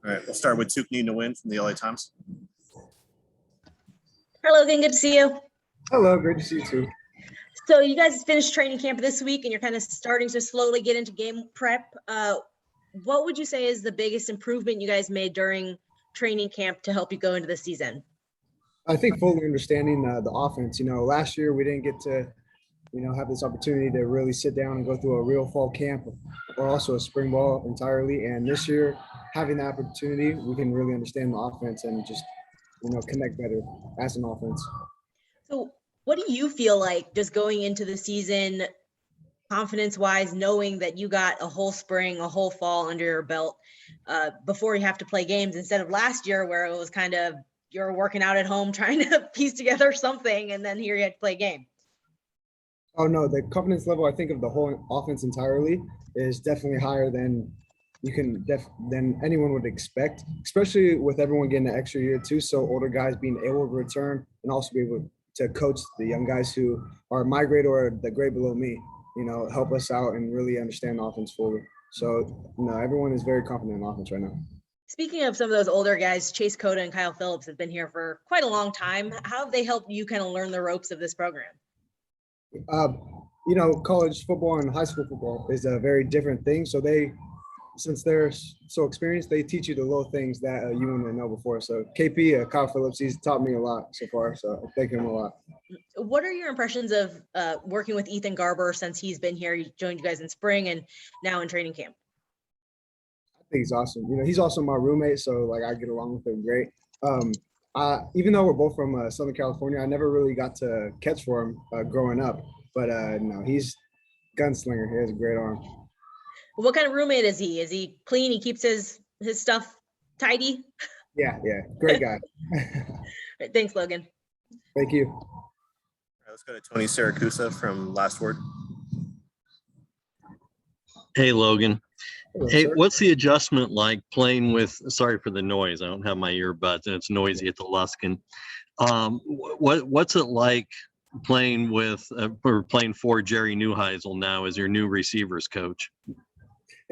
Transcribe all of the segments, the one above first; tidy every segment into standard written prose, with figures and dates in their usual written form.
All right, we'll start with Tukni Nguyen from the LA Times. Hi, Logan. Good to see you. Hello, great to see you too. So you guys finished training camp this week, and you're kind of starting to slowly get into game prep. What would you say is the biggest improvement you guys made during training camp to help you go into the season? I think fully understanding the offense. Last year we didn't get to, have this opportunity to really sit down and go through a real fall camp or also a spring ball entirely. And this year, having the opportunity, we can really understand the offense and just, connect better as an offense. So what do you feel like just going into the season, confidence-wise, knowing that you got a whole spring, a whole fall under your belt before you have to play games, instead of last year where it was kind of you're working out at home trying to piece together something, and then here you had to play a game? Oh, no, the confidence level, I think, of the whole offense entirely is definitely higher than than anyone would expect, especially with everyone getting an extra year too. So older guys being able to return and also be able to coach the young guys who are my grade or the grade below me, help us out and really understand the offense fully. So, everyone is very confident in offense right now. Speaking of some of those older guys, Chase Cota and Kyle Phillips have been here for quite a long time. How have they helped you kind of learn the ropes of this program? College football and high school football is a very different thing. So since they're so experienced, they teach you the little things that you wouldn't know before. So KP, Kyle Phillips, he's taught me a lot so far. So I thank him a lot. What are your impressions of working with Ethan Garber since he's been here? He joined you guys in spring and now in training camp. I think he's awesome. He's also my roommate, so I get along with him great. Even though we're both from Southern California, I never really got to catch for him growing up. But no, he's gunslinger. He has a great arm. What kind of roommate is he? Is he clean? He keeps his stuff tidy? Yeah, great guy. Right, thanks, Logan. Thank you. All right, let's go to Tony Siracusa from Last Word. Hey, Logan. Hello, Hey, sir. what's the adjustment like playing with, sorry for the noise, I don't have my earbuds and it's noisy at the Luskin. What's it like playing with, or playing for Jerry Neuheisel now as your new receivers coach?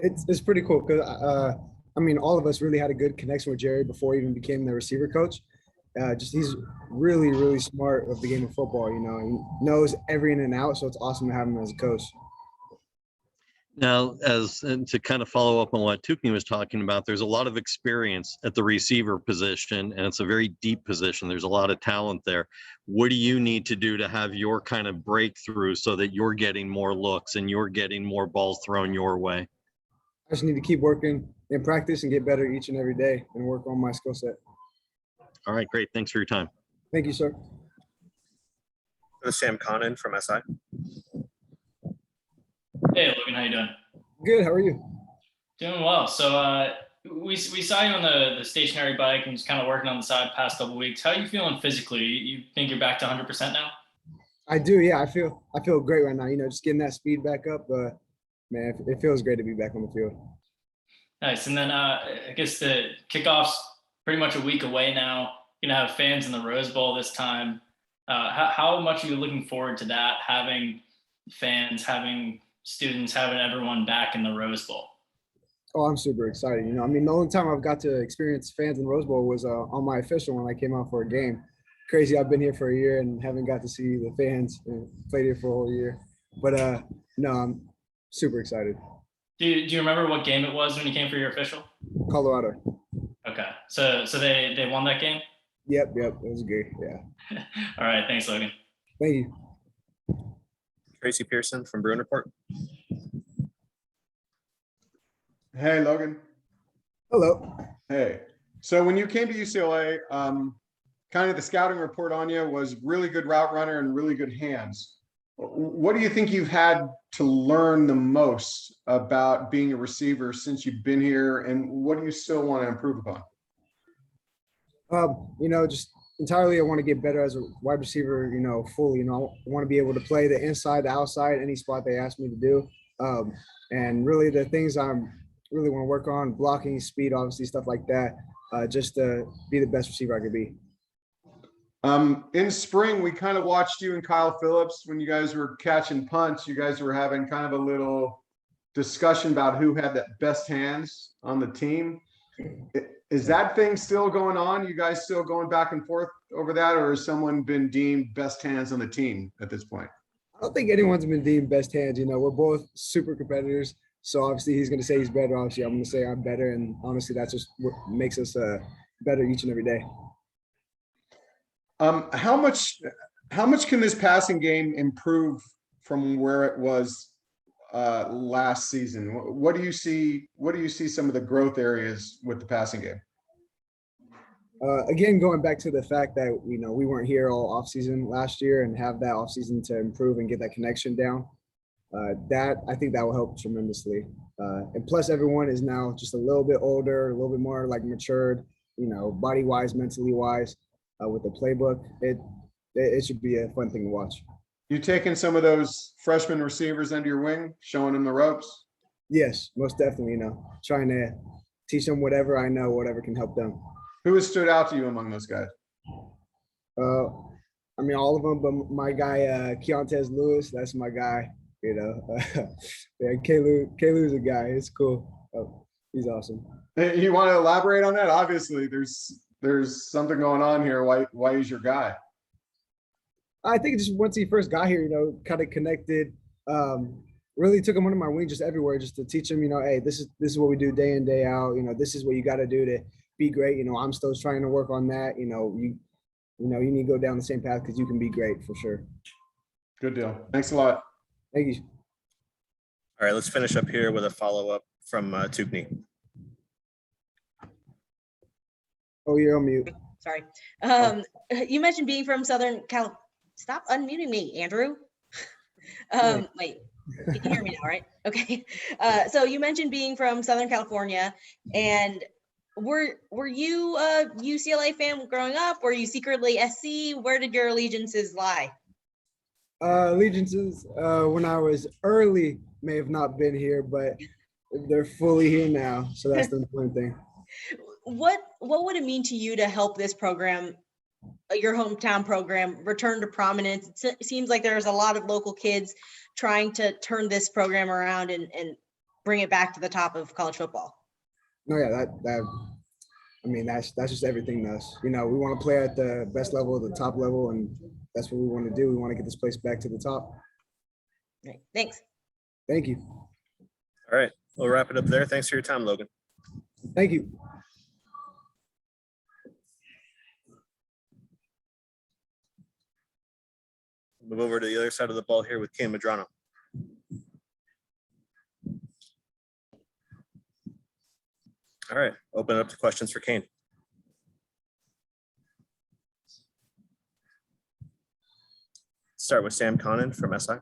It's pretty cool because all of us really had a good connection with Jerry before he even became the receiver coach. He's really, really smart of the game of football. He knows every in and out, so it's awesome to have him as a coach. Now, and to kind of follow up on what Tukni was talking about, there's a lot of experience at the receiver position, and it's a very deep position. There's a lot of talent there. What do you need to do to have your kind of breakthrough so that you're getting more looks and you're getting more balls thrown your way? I just need to keep working in practice and get better each and every day and work on my skill set. All right, great. Thanks for your time. Thank you, sir. Go to Sam Connon from SI. Hey, Logan, how you doing? Good. How are you? Doing well. So we saw you on the stationary bike and just kind of working on the side past couple weeks. How are you feeling physically? You think you're back to 100% now? I do. Yeah, I feel great right now. Just getting that speed back up. Man, it feels great to be back on the field. Nice. And then I guess the kickoff's pretty much a week away now. You're gonna have fans in the Rose Bowl this time. How much are you looking forward to that? Having fans, having students, having everyone back in the Rose Bowl? Oh, I'm super excited. The only time I've got to experience fans in the Rose Bowl was on my official when I came out for a game. Crazy, I've been here for a year and haven't got to see the fans and played here for a whole year. But no, I'm super excited. Do you remember what game it was when you came for your official? Colorado. Okay, so they won that game? Yep, it was good. Yeah. All right, thanks, Logan. Thank you. Tracy Pearson from Bruin Report. Hey, Logan. Hello. Hey. So when you came to UCLA, kind of the scouting report on you was really good route runner and really good hands. What do you think you've had to learn the most about being a receiver since you've been here, and what do you still want to improve upon? Just entirely, I want to get better as a wide receiver, fully. I want to be able to play the inside, the outside, any spot they ask me to do. And really the things I'm really want to work on, blocking, speed, obviously, stuff like that, just to be the best receiver I could be. In spring, we kind of watched you and Kyle Phillips when you guys were catching punts. You guys were having kind of a little discussion about who had the best hands on the team. Is that thing still going on? You guys still going back and forth over that, or has someone been deemed best hands on the team at this point? I don't think anyone's been deemed best hands. You know, we're both super competitors. So obviously he's going to say he's better. Obviously I'm going to say I'm better. And honestly, that's just what makes us better each and every day. How much can this passing game improve from where it was last season? What do you see some of the growth areas with the passing game? Again, going back to the fact that, you know, we weren't here all offseason last year and have that offseason to improve and get that connection down. I think that will help tremendously. And plus everyone is now just a little bit older, a little bit more like matured, you know, body wise, mentally wise, with the playbook. It should be a fun thing to watch. You taking some of those freshman receivers under your wing, showing them the ropes? Yes, most definitely, you know, trying to teach them whatever I know, whatever can help them. Who has stood out to you among those guys? I mean, all of them, but my guy, Keontez Lewis, that's my guy, you know. Yeah, Kalu's a guy. It's cool. Oh, he's awesome. Hey, you want to elaborate on that? Obviously, there's something going on here. Why he's your guy? I think just once he first got here, you know, kind of connected, really took him under my wing just everywhere, just to teach him, you know, hey, this is what we do day in, day out. You know, this is what you got to do to be great. You know, I'm still trying to work on that. You know, you need to go down the same path because you can be great for sure. Good deal. Thanks a lot. Thank you. All right, let's finish up here with a follow-up from Tukni. Oh, you're on mute. Sorry. You mentioned being from Southern Cal. Stop unmuting me, Andrew. Wait, can you hear me now, right? Okay. So you mentioned being from Southern California, and were you a UCLA fan growing up? Were you secretly SC? Where did your allegiances lie? Allegiances, when I was early, may have not been here, but they're fully here now. So that's the important thing. What would it mean to you to help this program, your hometown program, return to prominence? It seems like there's a lot of local kids trying to turn this program around and bring it back to the top of college football. No, yeah, I mean, that's just everything to us. You know, we want to play at the best level, the top level, and that's what we want to do. We want to get this place back to the top. Right. Thanks. Thank you. All right, we'll wrap it up there. Thanks for your time, Logan. Thank you. Move over to the other side of the ball here with Kain Medrano. All right, open it up to questions for Kain. Start with Sam Connon from SI.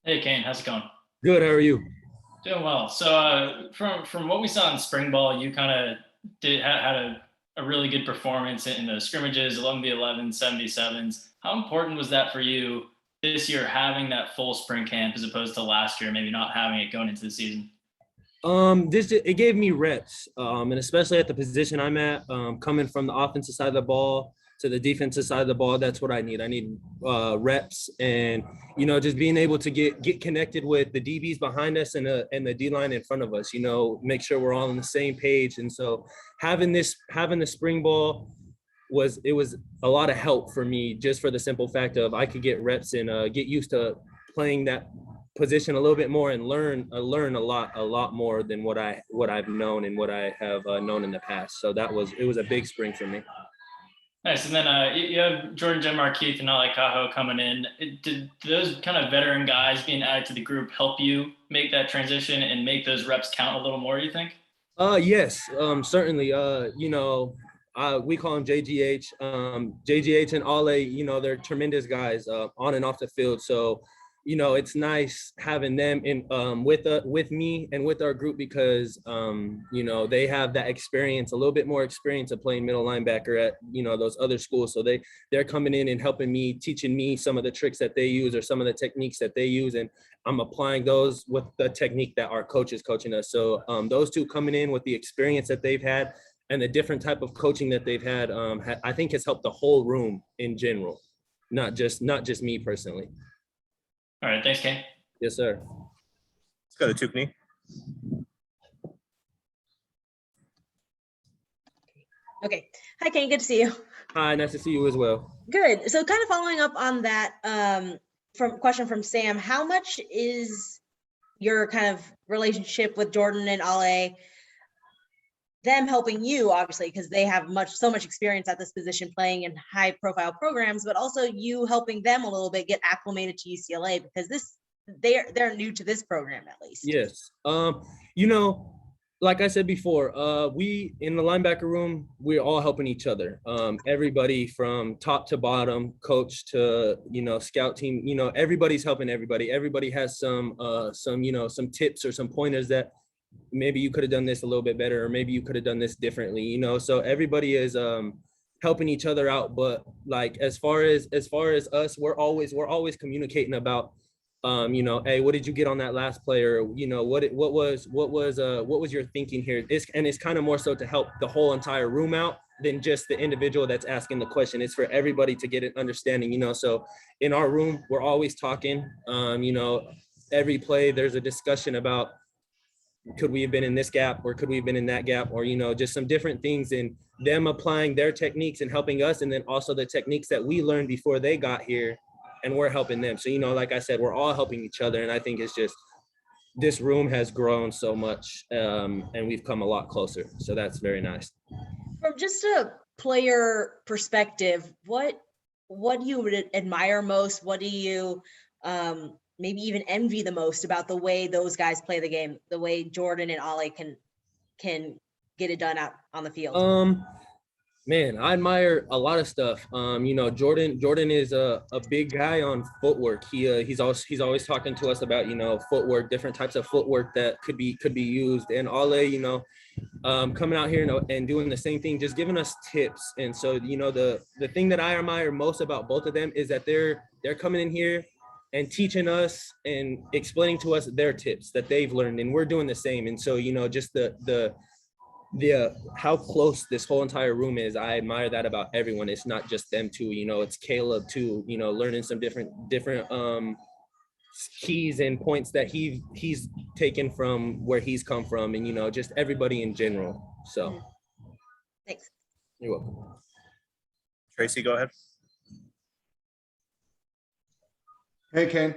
Hey, Kain, how's it going? Good. How are you? Doing well. So from what we saw in spring ball, you kind of had a really good performance in the scrimmages, 11v11, 77s. How important was that for you this year, having that full spring camp as opposed to last year, maybe not having it going into the season? It gave me reps, and especially at the position I'm at, coming from the offensive side of the ball to the defensive side of the ball, that's what I need. I need reps, and you know, just being able to get connected with the DBs behind us and the D line in front of us. You know, make sure we're all on the same page. And so having the spring ball was a lot of help for me, just for the simple fact of I could get reps and get used to playing that position a little bit more and learn a lot more than what I've known and what I have known in the past. So it was a big spring for me. Nice. And then you have Jordan Jemarkeith and Ali Cajo coming in. Did those kind of veteran guys being added to the group help you make that transition and make those reps count a little more, you think? Yes, certainly. You know, we call them JGH. JGH and Ale, you know, they're tremendous guys on and off the field. So, you know, it's nice having them in with me and with our group because, you know, they have that experience, a little bit more experience of playing middle linebacker at, you know, those other schools. So they're coming in and helping me, teaching me some of the tricks that they use or some of the techniques that they use. And I'm applying those with the technique that our coach is coaching us. So those two coming in with the experience that they've had and the different type of coaching that they've had, I think has helped the whole room in general, not just me personally. All right. Thanks, Kain. Yes, sir. Let's go to Tukni. Okay. Hi, Kain. Good to see you. Hi, nice to see you as well. Good. So kind of following up on that from question from Sam, how much is your kind of relationship with Jordan and Ale, them helping you, obviously, because they have so much experience at this position playing in high profile programs, but also you helping them a little bit get acclimated to UCLA, because they're new to this program at least. Yes. You know, like I said before, we in the linebacker room, we're all helping each other. Everybody from top to bottom, coach to, you know, scout team, you know, everybody's helping everybody. Everybody has some, you know, some tips or some pointers that maybe you could have done this a little bit better, or maybe you could have done this differently, you know. So everybody is helping each other out. But like as far as us, we're always communicating about you know, hey, what did you get on that last player? You know, what was your thinking here? It's kind of more so to help the whole entire room out than just the individual that's asking the question. It's for everybody to get an understanding, you know. So in our room, we're always talking. You know, every play there's a discussion about, could we have been in this gap, or could we have been in that gap, or, you know, just some different things, and them applying their techniques and helping us, and then also the techniques that we learned before they got here, and we're helping them. So, you know, like I said, we're all helping each other. And I think it's just, this room has grown so much, and we've come a lot closer. So that's very nice. From just a player perspective, what do you admire most? What do you maybe even envy the most about the way those guys play the game, the way Jordan and Ale can get it done out on the field? Man, I admire a lot of stuff. You know, Jordan is a big guy on footwork. He's always talking to us about, you know, footwork, different types of footwork that could be used. And Ale, you know, coming out here and doing the same thing, just giving us tips. And so, you know, the thing that I admire most about both of them is that they're coming in here and teaching us and explaining to us their tips that they've learned, and we're doing the same. And so, you know, just the how close this whole entire room is, I admire that about everyone. It's not just them two, you know, it's Caleb too, you know, learning some different keys and points that he's taken from where he's come from, and, you know, just everybody in general. So Thanks. you're welcome. Tracy, go ahead. Hey, Kain.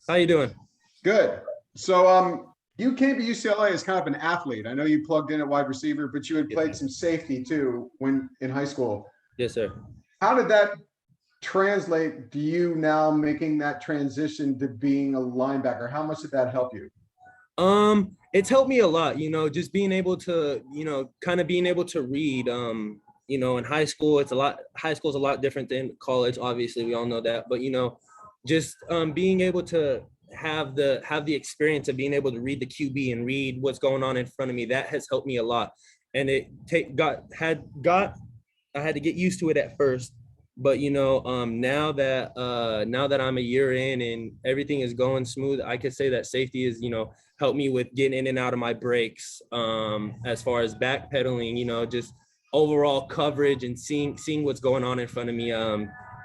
How you doing? Good. So you came to UCLA as kind of an athlete. I know you plugged in at wide receiver, but you had played some safety too when in high school. Yes, sir. How did that translate to you now making that transition to being a linebacker? How much did that help you? It's helped me a lot, you know, just being able to, you know, kind of being able to read. You know, in high school, high school is a lot different than college. Obviously, we all know that, but, you know, just being able to have the experience of being able to read the QB and read what's going on in front of me, that has helped me a lot. And I had to get used to it at first, but, you know, now that I'm a year in and everything is going smooth, I could say that safety is, you know, helped me with getting in and out of my breaks, as far as backpedaling, you know, just overall coverage and seeing what's going on in front of me.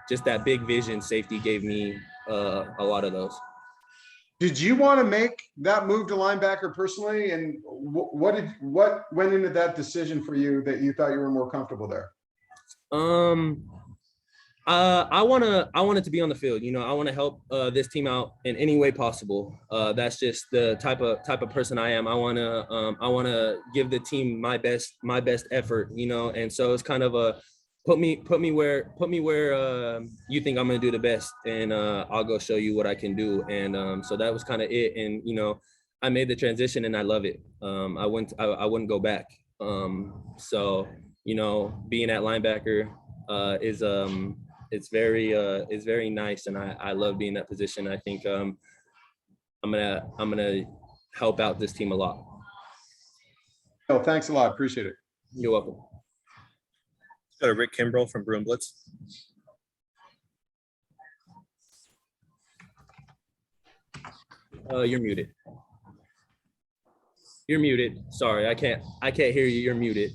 Just that big vision, safety gave me a lot of those. Did you want to make that move to linebacker personally? And what went into that decision for you that you thought you were more comfortable there? I want it to be on the field. You know, I want to help this team out in any way possible. That's just the type of person I am. I want to give the team my best effort, you know. And so it's kind of a put me where you think I'm going to do the best, and I'll go show you what I can do. And so that was kind of it. And, you know, I made the transition and I love it. I wouldn't go back. So, you know, being at linebacker is it's very nice, and I love being in that position. I think I'm gonna help out this team a lot. Oh, thanks a lot. Appreciate it. You're welcome. Let's go to Rick Kimbrell from Broom Blitz. You're muted. You're muted. Sorry, I can't hear you. You're muted.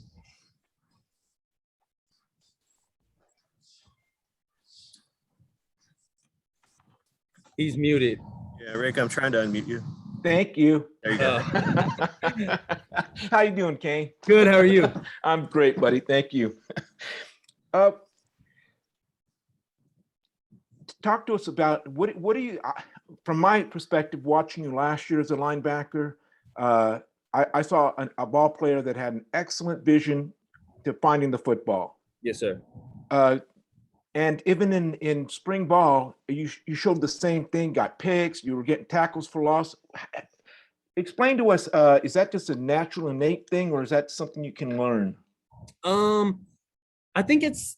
He's muted. Yeah, Rick, I'm trying to unmute you. Thank you. There you go. How you doing, Kain? Good. How are you? I'm great, buddy. Thank you. Uh, Talk to us about what do you, from my perspective, watching you last year as a linebacker, I saw a ball player that had an excellent vision to finding the football. Yes, sir. And even in spring ball, you showed the same thing, got picks, you were getting tackles for loss. Explain to us, is that just a natural innate thing, or is that something you can learn? I think it's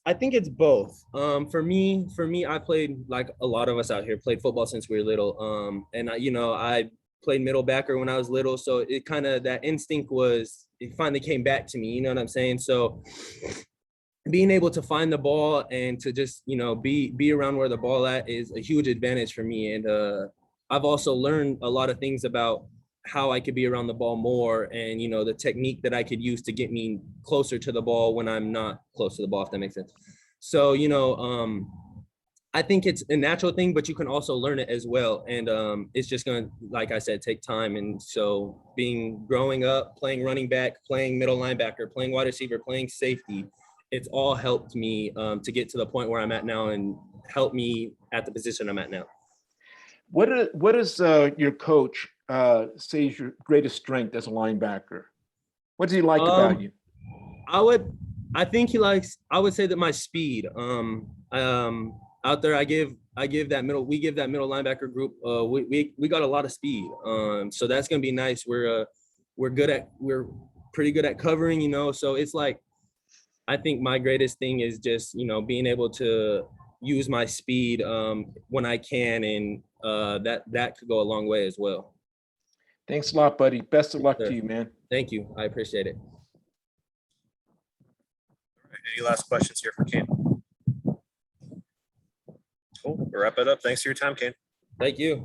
both. For me, I played like a lot of us out here played football since we were little. And I played middle backer when I was little, so it kind of that instinct it finally came back to me. You know what I'm saying? So being able to find the ball and to just be around where the ball at is a huge advantage for me. And I've also learned a lot of things about how I could be around the ball more, and the technique that I could use to get me closer to the ball when I'm not close to the ball, if that makes sense. So I think it's a natural thing, but you can also learn it as well. And it's just gonna, like I said, take time. And so growing up, playing running back, playing middle linebacker, playing wide receiver, playing safety, it's all helped me to get to the point where I'm at now and help me at the position I'm at now. What does your coach say is your greatest strength as a linebacker? What does he like about you? I would say that my speed. Out there, we give that middle linebacker group. We got a lot of speed. So that's gonna be nice. We're pretty good at covering. So it's like, I think my greatest thing is just being able to use my speed when I can, and that could go a long way as well. Thanks a lot, buddy. Best of luck to you, man. Thank you. I appreciate it. Any last questions here for Kain? Cool. We'll wrap it up. Thanks for your time, Kain. Thank you.